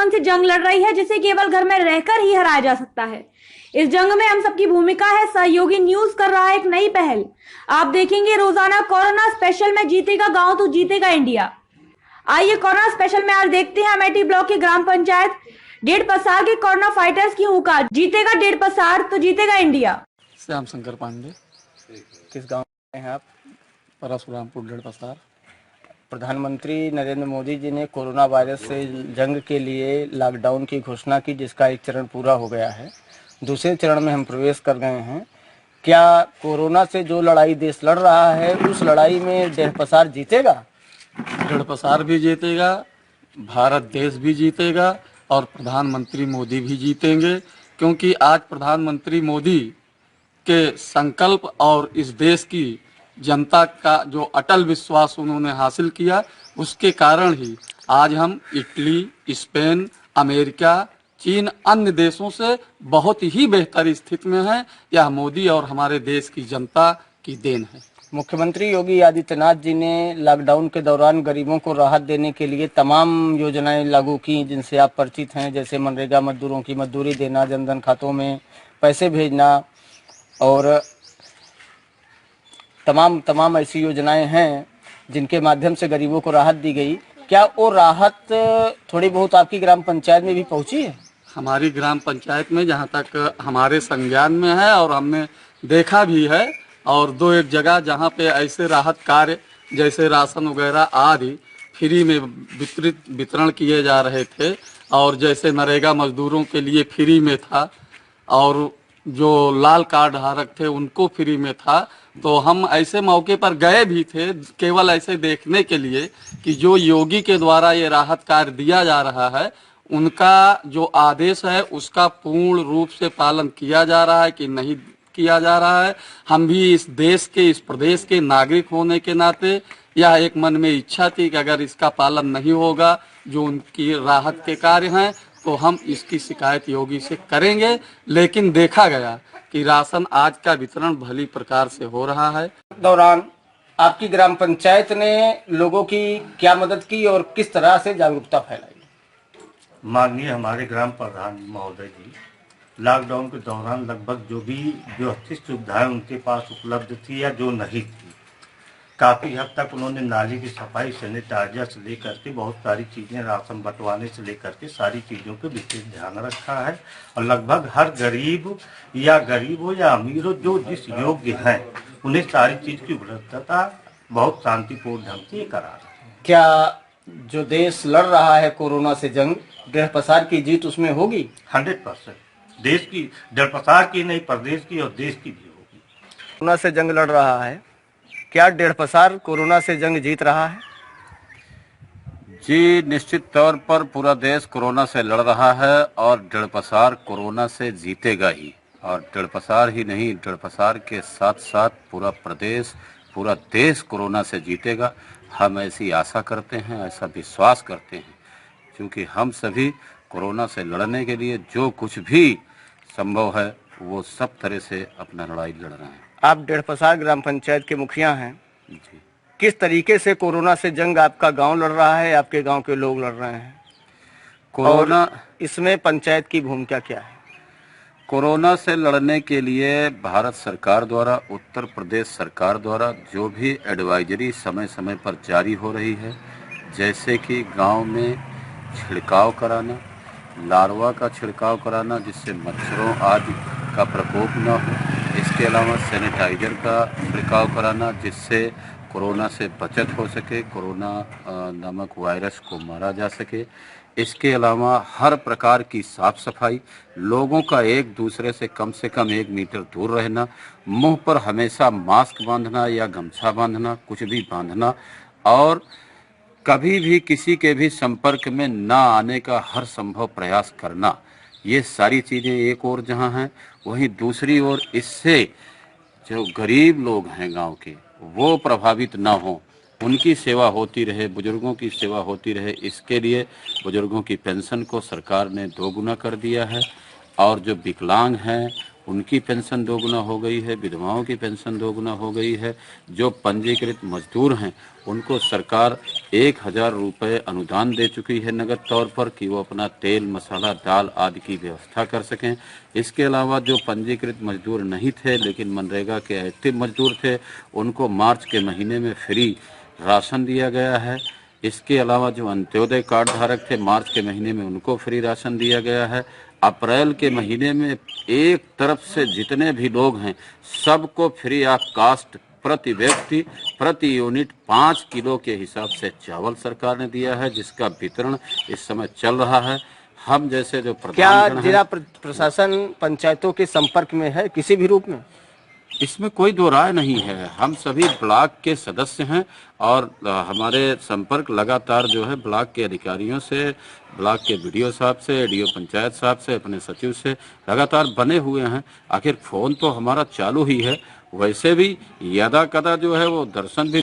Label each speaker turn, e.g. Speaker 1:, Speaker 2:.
Speaker 1: दुश्मन से जंग लड़ रही है जिसे केवल घर में रहकर ही हराया जा सकता है। इस जंग में हम सबकी भूमिका है। सहयोगी न्यूज कर रहा है एक नई पहल। आप देखेंगे रोजाना कोरोना स्पेशल में जीतेगा गांव तो जीतेगा इंडिया। आइए कोरोना स्पेशल में आज देखते हैं अमेठी ब्लॉक की ग्राम पंचायत डेढ़ पसार के कोरोना फाइटर्स की हुंकार। जीतेगा डेढ़ पसार तो जीतेगा इंडिया।
Speaker 2: श्याम शंकर पांडे।
Speaker 3: किस गांव में हैं आप?
Speaker 2: परशुरामपुर डेढ़ पसार।
Speaker 3: प्रधानमंत्री नरेंद्र मोदी जी ने कोरोना वायरस से जंग के लिए लॉकडाउन की घोषणा की, जिसका एक चरण पूरा हो गया है। दूसरे चरण में हम प्रवेश कर गए हैं। क्या कोरोना से जो लड़ाई देश लड़ रहा है उस लड़ाई में डेढ़ पसार जीतेगा?
Speaker 2: डेढ़ पसार भी जीतेगा, भारत देश भी जीतेगा और प्रधानमंत्री मोदी भी जीतेंगे, क्योंकि आज प्रधानमंत्री मोदी के संकल्प और इस देश की जनता का जो अटल विश्वास उन्होंने हासिल किया, उसके कारण ही आज हम इटली, स्पेन, अमेरिका, चीन, अन्य देशों से बहुत ही बेहतर स्थिति में हैं। यह मोदी और हमारे देश की जनता की देन है।
Speaker 3: मुख्यमंत्री योगी आदित्यनाथ जी ने लॉकडाउन के दौरान गरीबों को राहत देने के लिए तमाम योजनाएं लागू की, जिनसे आप परिचित हैं, जैसे मनरेगा मजदूरों की मजदूरी देना, जनधन खातों में पैसे भेजना और तमाम ऐसी योजनाएं हैं जिनके माध्यम से गरीबों को राहत दी गई। क्या वो राहत थोड़ी बहुत आपकी ग्राम पंचायत में भी पहुंची है?
Speaker 2: हमारी ग्राम पंचायत में जहाँ तक हमारे संज्ञान में है और हमने देखा भी है, और दो एक जगह जहाँ पे ऐसे राहत कार्य जैसे राशन वगैरह आदि फ्री में वितरण किए जा रहे थे, और जैसे नरेगा मजदूरों के लिए फ्री में था और जो लाल कार्ड धारक थे उनको फ्री में था, तो हम ऐसे मौके पर गए भी थे केवल ऐसे देखने के लिए कि जो योगी के द्वारा ये राहत कार्य दिया जा रहा है उनका जो आदेश है उसका पूर्ण रूप से पालन किया जा रहा है कि नहीं किया जा रहा है। हम भी इस देश के, इस प्रदेश के नागरिक होने के नाते यह एक मन में इच्छा थी कि अगर इसका पालन नहीं होगा जो उनकी राहत के कार्य हैं तो हम इसकी शिकायत योगी से करेंगे। लेकिन देखा गया कि राशन आज का वितरण भली प्रकार से हो रहा है।
Speaker 3: दौरान आपकी ग्राम पंचायत ने लोगों की क्या मदद की और किस तरह से जागरूकता फैलाई?
Speaker 4: माननीय हमारे ग्राम प्रधान महोदय जी लॉकडाउन के दौरान लगभग जो भी व्यवस्थित सुविधाएं उनके पास उपलब्ध थी या जो नहीं थी, काफ़ी हद तक उन्होंने नाली की सफाई, सैनिटाइजर से लेकर के बहुत सारी चीज़ें, राशन बंटवाने से लेकर के सारी चीज़ों पे विशेष ध्यान रखा है। और लगभग हर गरीब हो या अमीर हो, जो जिस योग्य हैं उन्हें सारी चीज़ की उपलब्धता बहुत शांतिपूर्ण ढंग से करा रहा है।
Speaker 3: क्या जो देश लड़ रहा है कोरोना से जंग, डेढ़ पसार की जीत उसमें होगी?
Speaker 4: 100% देश की, डेढ़ पसार की नहीं, प्रदेश की और देश की भी होगी।
Speaker 3: कोरोना से जंग लड़ रहा है, क्या डेढ़ पसार कोरोना से जंग जीत रहा है?
Speaker 5: जी, निश्चित तौर पर पूरा देश कोरोना से लड़ रहा है और डेढ़ पसार कोरोना से जीतेगा ही। और डेढ़ पसार ही नहीं, डेढ़ पसार के साथ साथ पूरा प्रदेश, पूरा देश कोरोना से जीतेगा। हम ऐसी आशा करते हैं, ऐसा विश्वास करते हैं, क्योंकि हम सभी कोरोना से लड़ने के लिए जो कुछ भी संभव है वो सब तरह से अपना लड़ाई लड़ रहे हैं।
Speaker 3: आप डेढ़ पसार ग्राम पंचायत के मुखिया हैं
Speaker 5: जी।
Speaker 3: किस तरीके से कोरोना से जंग आपका गांव लड़ रहा है, आपके गांव के लोग लड़ रहे हैं?
Speaker 5: कोरोना,
Speaker 3: इसमें पंचायत की भूमिका क्या है?
Speaker 5: कोरोना से लड़ने के लिए भारत सरकार द्वारा, उत्तर प्रदेश सरकार द्वारा जो भी एडवाइजरी समय समय पर जारी हो रही है, जैसे कि गांव में छिड़काव कराना, लार्वा का छिड़काव कराना जिससे मच्छरों आदि का प्रकोप न हो, इसके अलावा सैनिटाइजर का छिड़काव कराना जिससे कोरोना से बचत हो सके, कोरोना नामक वायरस को मारा जा सके। इसके अलावा हर प्रकार की साफ सफाई, लोगों का एक दूसरे से कम 1 मीटर दूर रहना, मुंह पर हमेशा मास्क बांधना या गमछा बांधना, कुछ भी बांधना, और कभी भी किसी के भी संपर्क में ना आने का हर संभव प्रयास करना। ये सारी चीज़ें एक ओर जहां हैं, वहीं दूसरी ओर इससे जो गरीब लोग हैं गांव के वो प्रभावित ना हों, उनकी सेवा होती रहे, बुजुर्गों की सेवा होती रहे, इसके लिए बुजुर्गों की पेंशन को सरकार ने 2 गुना कर दिया है। और जो विकलांग हैं उनकी पेंशन दोगुना हो गई है, विधवाओं की पेंशन दोगुना हो गई है। जो पंजीकृत मजदूर हैं उनको सरकार 1000 रुपये अनुदान दे चुकी है नगद तौर पर कि वो अपना तेल, मसाला, दाल आदि की व्यवस्था कर सकें। इसके अलावा जो पंजीकृत मजदूर नहीं थे लेकिन मनरेगा के एक्टिव मजदूर थे, उनको मार्च के महीने में फ्री राशन दिया गया है। इसके अलावा जो अंत्योदय कार्ड धारक थे, मार्च के महीने में उनको फ्री राशन दिया गया है। अप्रैल के महीने में एक तरफ से जितने भी लोग हैं सबको फ्री ऑफ कास्ट प्रति व्यक्ति प्रति यूनिट 5 किलो के हिसाब से चावल सरकार ने दिया है, जिसका वितरण इस समय चल रहा है। हम जैसे जो
Speaker 3: क्या
Speaker 5: प्रधान
Speaker 3: जिला प्रशासन पंचायतों के संपर्क में है किसी भी रूप में?
Speaker 5: इसमें कोई दो राय नहीं है। हम सभी ब्लॉक के सदस्य हैं और हमारे संपर्क लगातार जो है ब्लॉक के अधिकारियों से, ब्लॉक के बीडीओ साहब से, एडीओ पंचायत साहब से, अपने सचिव से लगातार बने हुए हैं। आखिर फोन तो हमारा चालू ही है, वैसे भी यदा कदा जो है वो दर्शन भी